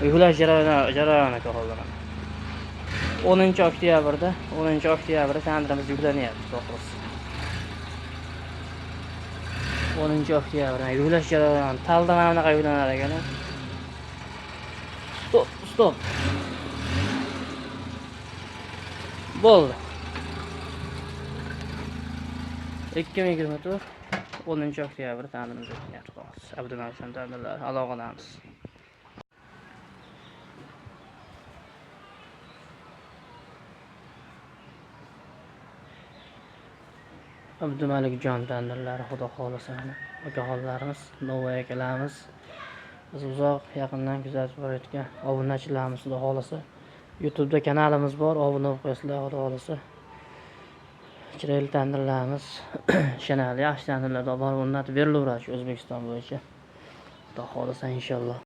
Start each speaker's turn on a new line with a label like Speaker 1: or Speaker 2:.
Speaker 1: Uyg'ulash jarayoni qo'llanadi. 10 oktyabrda tandirimiz yuklanyapti, xudo xohlasa. 10 oktyabrda yuklash jarayoni talda mana bunaqa yuklanar ekan. Stop. Bo'ldi. 2024 10 oktyabrda tandirimiz yuklanyapti, xudo xohlasa. Abdumalik tandirlar aloqadamiz. Abdumalik jon tandirlari, xudo xohlasa, akaxonlarimiz, Novvoy akalarimiz, biz uzoq yaqindan kuzatib borayotgan obunachilarimiz, xudo xohlasa. YouTube'da kanalimiz bor, obuna bo'lib qo'yasizlar, xudo xohlasa. Chiroyli tandirlarimiz, yaxshi tandirlar bor, o'rnatib berilaveradi O'zbekiston bo'yicha. Xudo xohlasa inshaalloh.